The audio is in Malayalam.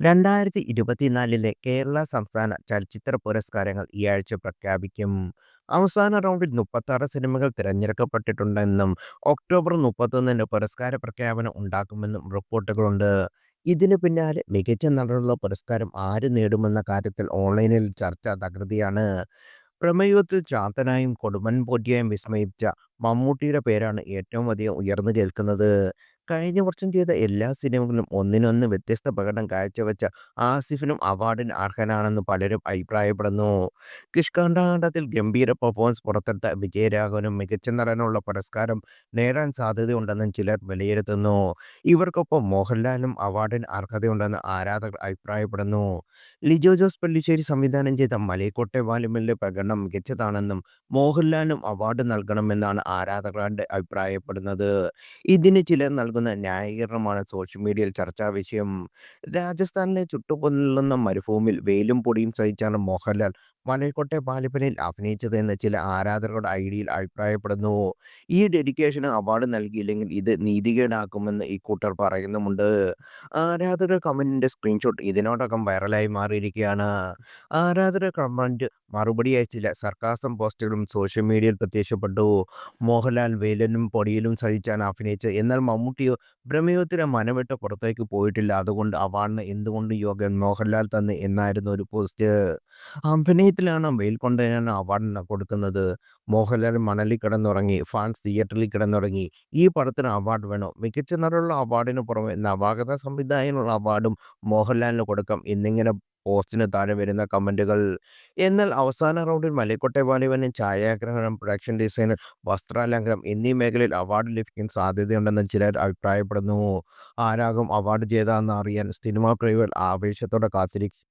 2024 കേരള സംസ്ഥാന ചലച്ചിത്ര പുരസ്കാരങ്ങൾ ഈ ആഴ്ച പ്രഖ്യാപിക്കും. അവസാന റൗണ്ടിൽ 36 സിനിമകൾ തിരഞ്ഞെടുക്കപ്പെട്ടിട്ടുണ്ടെന്നും ഒക്ടോബർ 31-ന് പുരസ്കാര പ്രഖ്യാപനം ഉണ്ടാക്കുമെന്നും റിപ്പോർട്ടുകളുണ്ട്. ഇതിന് പിന്നാലെ മികച്ച നടനുള്ള പുരസ്കാരം ആര് നേടുമെന്ന കാര്യത്തിൽ ഓൺലൈനിൽ ചർച്ച തകൃതിയാണ്. പ്രമേയത്തിൽ ചാത്തനായും കൊടുമൺ പോറ്റിയായും വിസ്മയിച്ച മമ്മൂട്ടിയുടെ പേരാണ് ഏറ്റവും അധികം ഉയർന്നു കേൾക്കുന്നത്. കഴിഞ്ഞ വർഷം ചെയ്ത എല്ലാ സിനിമകളിലും ഒന്നിനൊന്ന് വ്യത്യസ്ത പ്രകടനം കാഴ്ചവെച്ച ആസിഫിനും അവാർഡിന് അർഹനാണെന്ന് പലരും അഭിപ്രായപ്പെടുന്നു. കിഷ്കിന്ധാകാന്ഡത്തിൽ ഗംഭീര പെർഫോമൻസ് പുറത്തെടുത്ത വിജയരാഘവനും മികച്ച നടനുള്ള പുരസ്കാരം നേടാൻ സാധ്യതയുണ്ടെന്നും ചിലർ വിലയിരുത്തുന്നു. ഇവർക്കൊപ്പം മോഹൻലാലിനും അവാർഡിന് അർഹതയുണ്ടെന്ന് ആരാധകർ അഭിപ്രായപ്പെടുന്നു. ലിജോ ജോസ് പല്ലിശ്ശേരി സംവിധാനം ചെയ്ത മലൈക്കോട്ടെ വാലിബലിലെ പ്രകടനം മികച്ചതാണെന്നും മോഹൻലാലിനും അവാർഡ് നൽകണമെന്നാണ് ആരാധകരുടെ അഭിപ്രായപ്പെടുന്നത്. ഇതിന് ചിലർ നൽകുന്ന ന്യായീകരണമാണ് സോഷ്യൽ മീഡിയയിൽ ചർച്ചാ വിഷയം. രാജസ്ഥാനിലെ ചുട്ടുപൊള്ളുന്ന മരുഭൂമിയിൽ വെയിലും പൊടിയും സഹിച്ചാണ് മോഹൻലാൽ മലൈക്കോട്ടെ വാലിബനിൽ അഭിനയിച്ചതെന്ന് ചില ആരാധകരുടെ ഐഡിയിൽ അഭിപ്രായപ്പെടുന്നു. ഈ ഡെഡിക്കേഷന് അവാർഡ് നൽകിയില്ലെങ്കിൽ ഇത് നീതികേടാക്കുമെന്ന് ഇക്കൂട്ടർ പറയുന്നുമുണ്ട്. ആരാധകർ കമന്റിന്റെ സ്ക്രീൻഷോട്ട് ഇതിനോടകം വൈറലായി മാറിയിരിക്കുകയാണ്. ആരാധകർ കമന്റ് മറുപടിയായി ചില സർക്കാസം പോസ്റ്റുകളും സോഷ്യൽ മീഡിയയിൽ പ്രത്യക്ഷപ്പെട്ടു. മോഹൻലാൽ വെയിലിലും പൊടിയിലും സഹിച്ചാണ് അഭിനയിച്ചത്. എന്നാൽ മമ്മൂട്ടിയോ പ്രമേയത്തിന് മനംവിട്ട് പുറത്തേക്ക് പോയിട്ടില്ല. അതുകൊണ്ട് അവാർഡിന് എന്തുകൊണ്ട് യോഗ്യൻ മോഹൻലാൽ തന്നെ എന്നായിരുന്നു ഒരു പോസ്റ്റ്. അഭിനയത്തിലാണോ വെയിൽ കൊണ്ടതിനാണ് അവാർഡ് കൊടുക്കുന്നത്? മോഹൻലാൽ മണലിൽ കിടന്നുറങ്ങി, ഫാൻസ് തിയേറ്ററിൽ കിടന്നുറങ്ങി. ഈ പടത്തിന് അവാർഡ് വേണോ? മികച്ച നടനുള്ള അവാർഡിന് പുറമെ നവാഗത സംവിധായകനുള്ള അവാർഡും മോഹൻലാലിന് കൊടുക്കാം എന്നിങ്ങനെ പോസ്റ്റിന് താഴെ വരുന്ന കമന്റുകൾ. എന്നാൽ അവസാന റൗണ്ടിൽ മലൈക്കോട്ടെ വാലിബന് ഛായാഗ്രഹണം, പ്രൊഡക്ഷൻ ഡിസൈനർ, വസ്ത്രാലങ്കാരം എന്നീ മേഖലയിൽ അവാർഡ് ലഭിക്കാൻ സാധ്യതയുണ്ടെന്ന് ചിലർ അഭിപ്രായപ്പെടുന്നു. ആരാകും അവാർഡ് ജേതാവെന്ന് അറിയാൻ സിനിമാ പ്രേമികൾ ആവേശത്തോടെ കാത്തിരിക്കും.